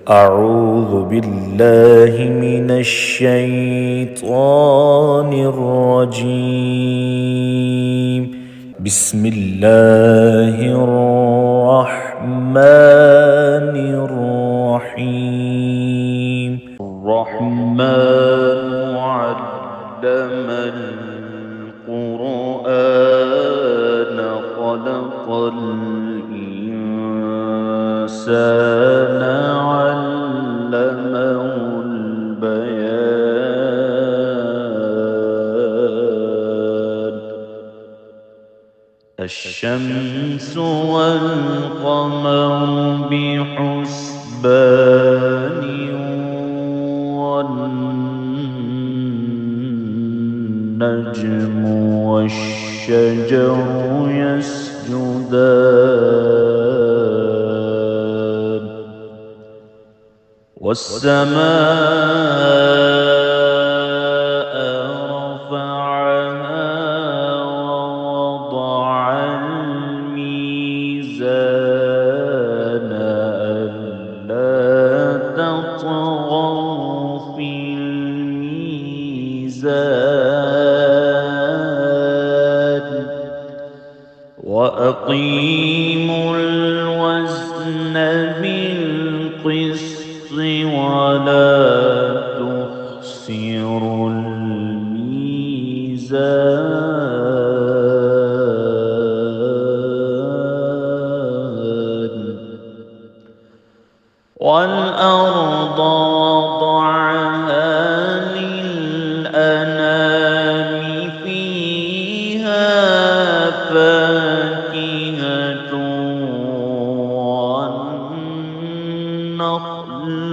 أعوذ بالله من الشيطان الرجيم. بسم الله الرحمن الرحيم. الرحمن علم القرآن خلق الإنسان علمه البيان. الشمس والقمر بحسبان والنجم والشجر يسجدان والسماء رفعها ووضع الميزان ألا تطغوا في الميزان وأقيموا الوزن بالقسط ولا تخسروا الميزان. والأرض وضعها للأنام فيها فاكهة والنخل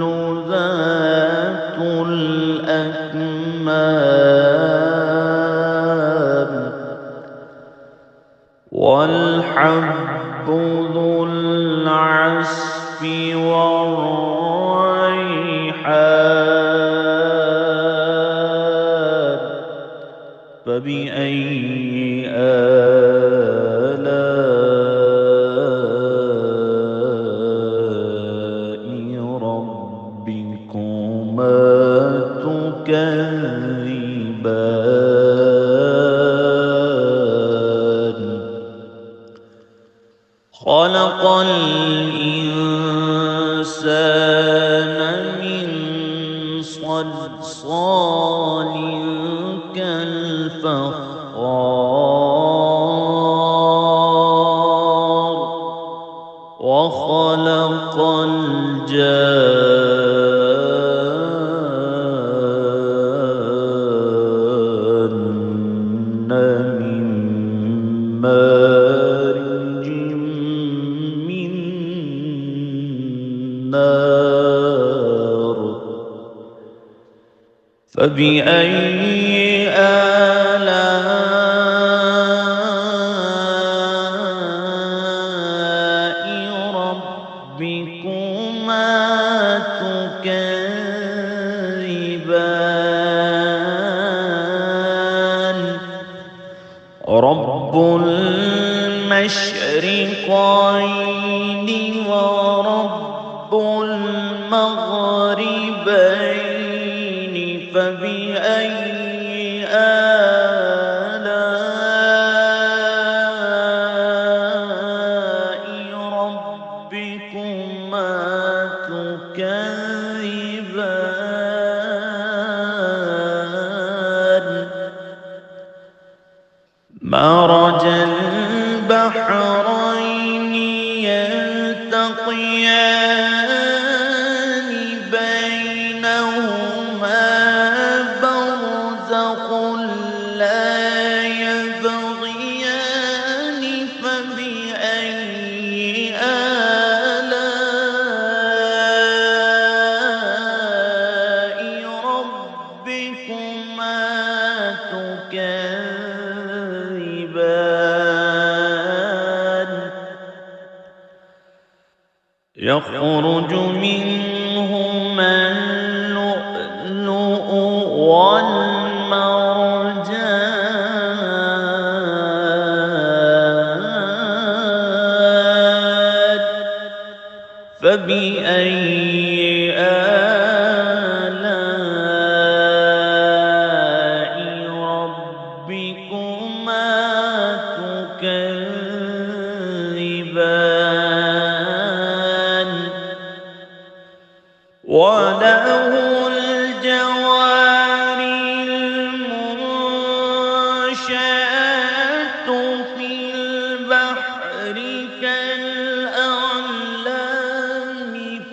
ذات الأكمام والحب ذو العصف والريحان. فبأي آلاء ربكما تكذبان. خلق الإنسان من صلصال كالفخار وخلق الجان من مارج من نار. فبأي آلاء ربكما تكذبان. رب المشرقين ورب المغربين. فبأي آلاء ربكما تكذبان. مرج البحرين يلتقيان بينهما برزخ لا يبغيان. فبأي آلاء ربكما تكذبان. يخرج منهما اللؤلؤ والمرجان. فبأي وله الجوار المنشآت في البحر كالأعلام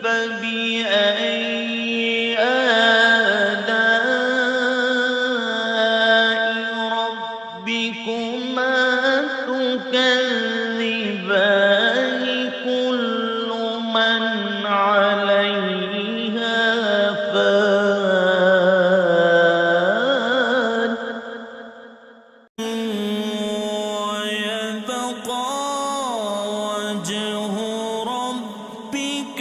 فبأي آلاء ربكما تكذبان كل من عليها فان ويبقى وجه ربك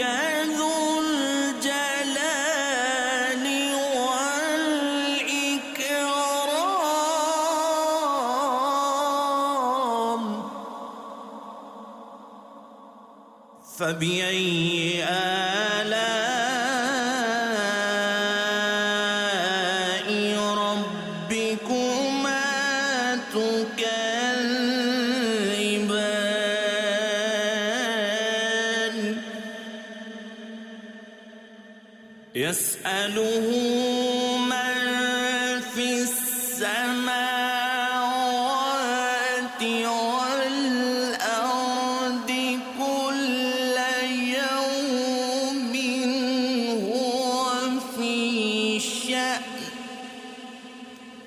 ذو الجلال والإكرام فبأي آلاء ربكما تكذبان يسأله من في السماوات والأرض كل يوم هو في شأن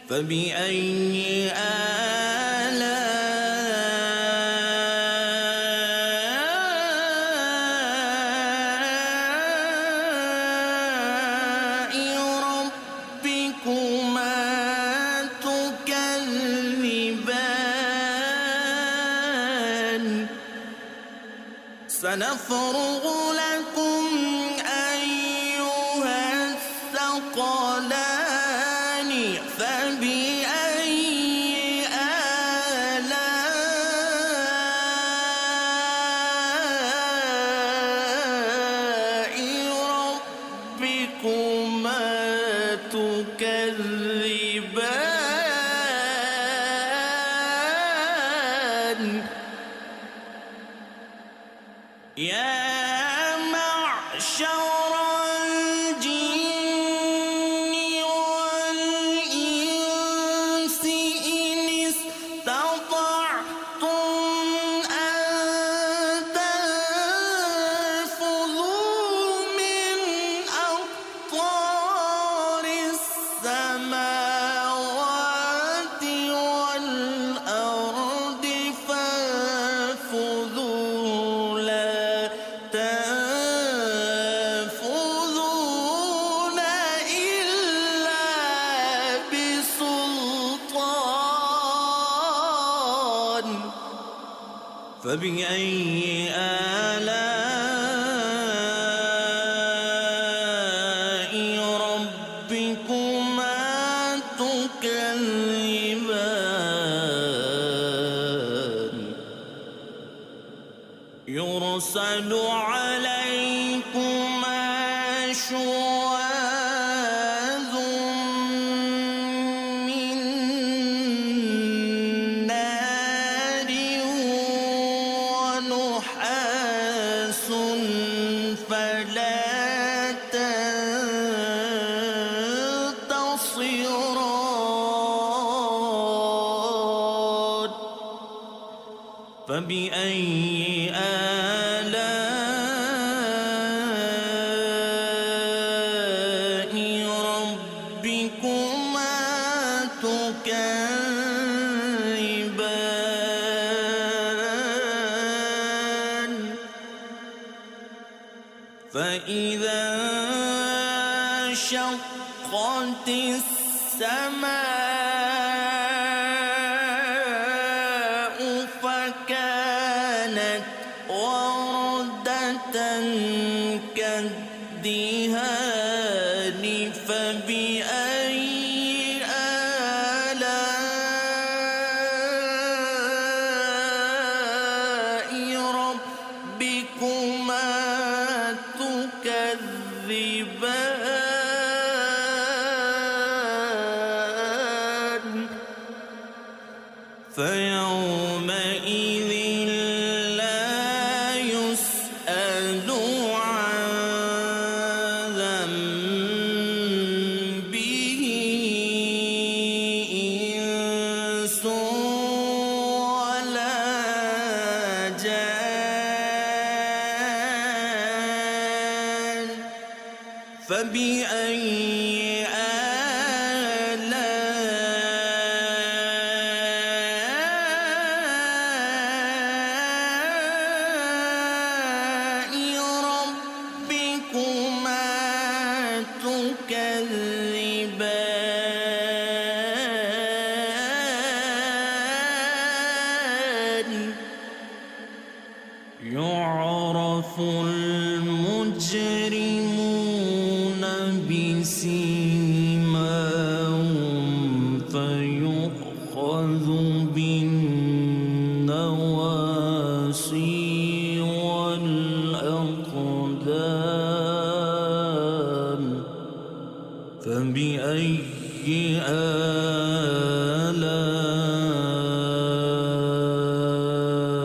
فبأي آلاء ربكما تكذبان سنفرغ لكم أيها الثقلان فبأي آلاء ربكما تكذبان يا معشر الجن والإنس إن استطعتم أن تنفذوا من أقطار السماوات والأرض فانفذوا لا تنفذون إلا بسلطان فبأي آلاء ربكما تكذبان يرسل عليكما شواظ من نار ونحاس فلا تنتصران فبأي آلاء ربكما تكذبان فإذا انشقت السماء فكانت وردة كالدهان فبأي آلاء ربكما تكذبان فيومئذ لا يسأل عن فبأي آلاء ربكما تكذبان يعرف المجرمون بسيماهم فيؤخذ بالنواصي والأقدام فبأي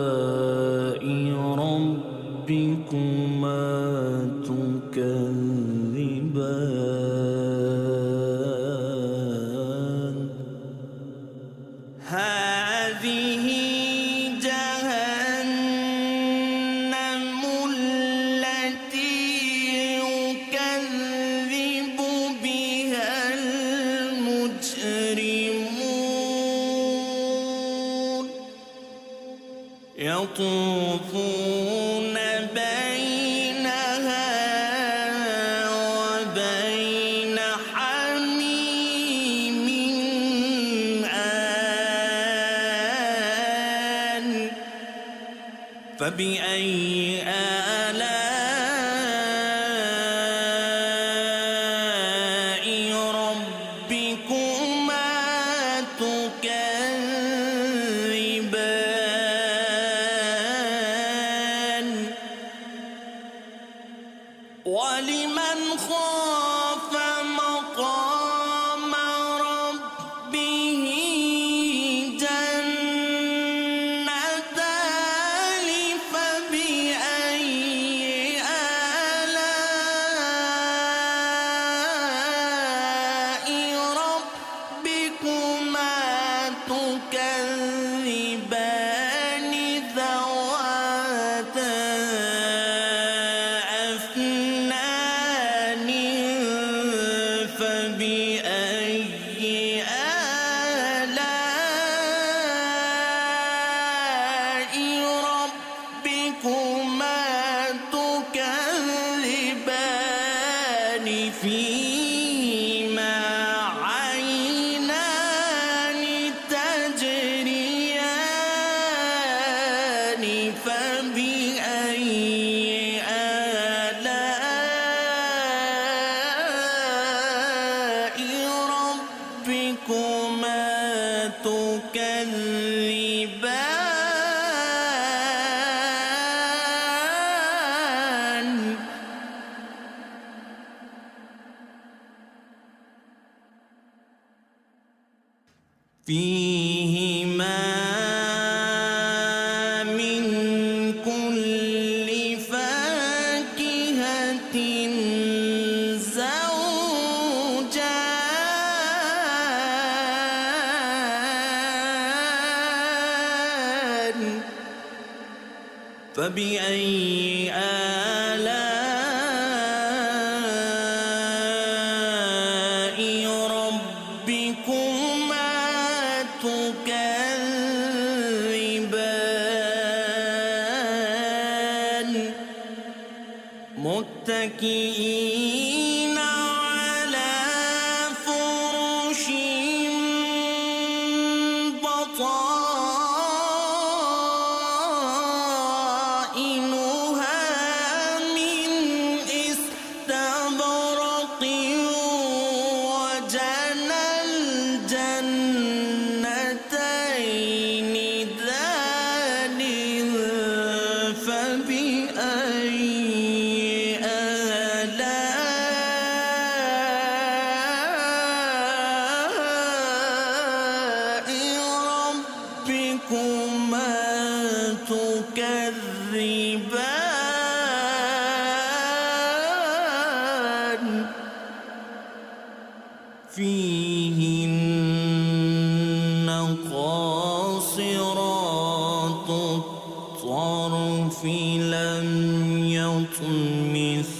آلاء ربكما تكذبان هذه جهنم التي يكذب بها المجرمون يطوفون بينها وبين حميم آن فبأي آلاء ربكما تكذبان ولمن خاف مقام ربه جنتان فبأي آلاء ربكما تكذبان ذواتا أفنان فبأي آلاء ربكما تكذبان فيهما عينان تجريان فبأي آلاء ربكما تكذبان فيهما من كل فاكهة زوجان فبأي آلاء ربكما تكذبان متكئين على فرش بطائنها من استبرق وجنى الجنتين دان فبأي آلاء ربكما تكذبان فيهن قاصرات الطرف لم يطمثهن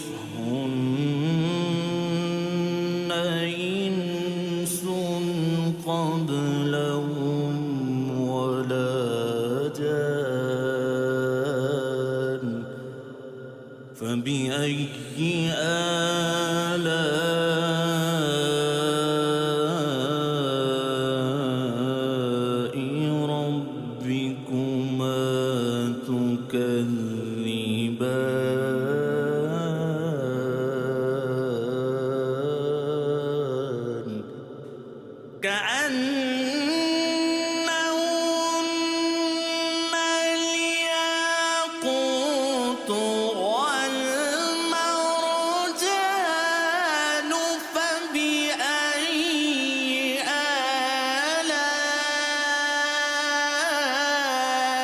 كأنهن الياقوت والمرجان فبأي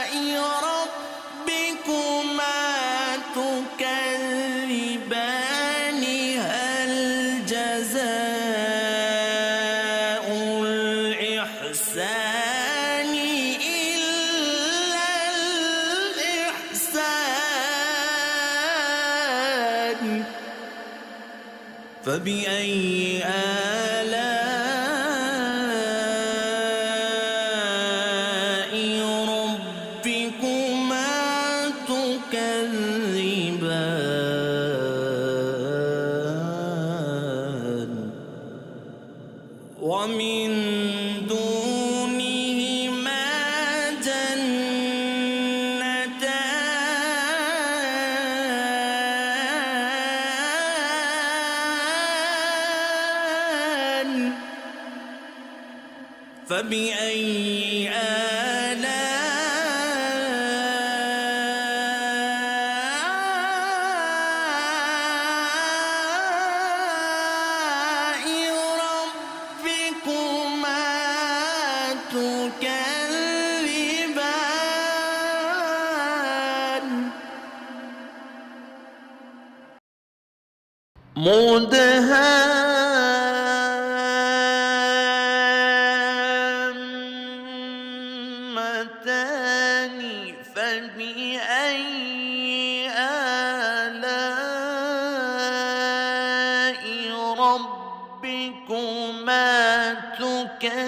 آلاء ربكما تكذبان هل جزاء الإحسان إلا الإحسان فبأي آلاء ربكما تكذبان ومن دونهما جنتان فبأي آلاء ربكما تكذبان مدهامتان فبأي آلاء ربكما تكذبان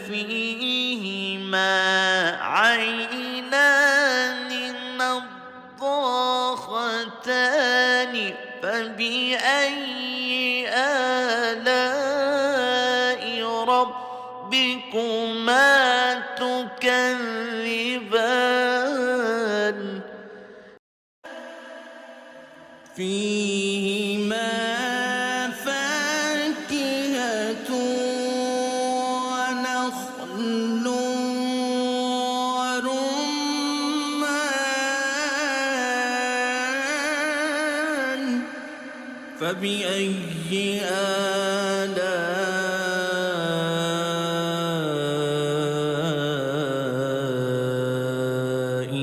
فيهما عينان نضاختان فبأي آلاء ربكما تكذبان فيهما فاكهة ونخل ورمان فبأي آلاء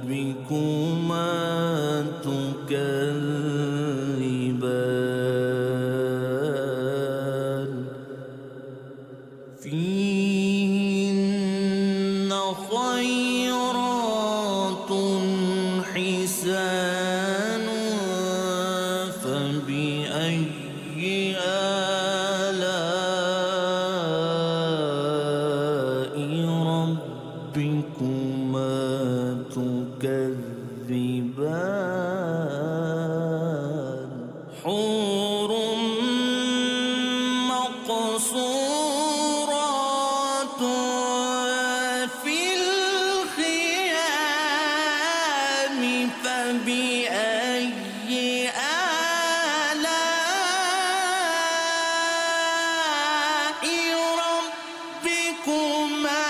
ربكما تكذبان فيهن خيرات حسان فبأي آلاء ربكما تكذبان حور مقصورات في الخيام فبأي آلاء ربكما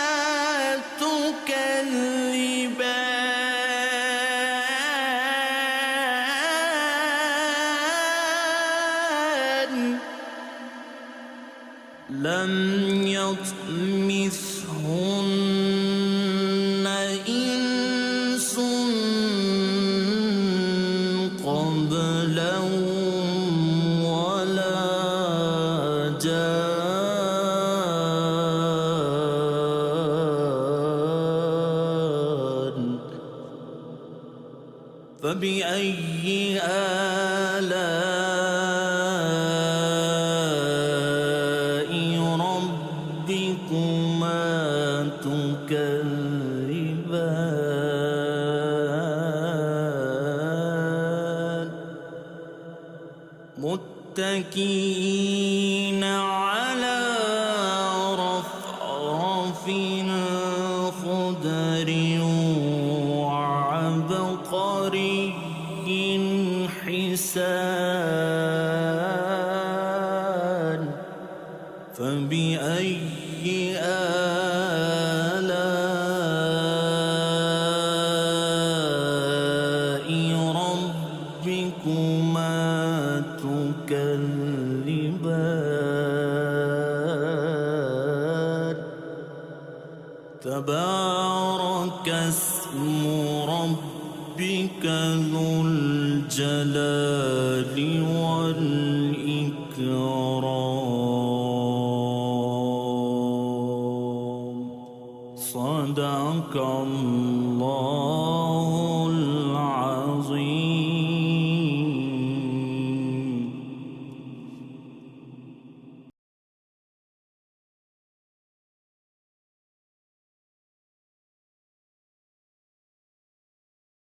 تكذبان لم يطمثهن إنس قبلهم ولا جان فبأي آلاء ربكما تكذبان متكئين على رفرف خضر وعبقري حسان ذو الجلال والإكرام.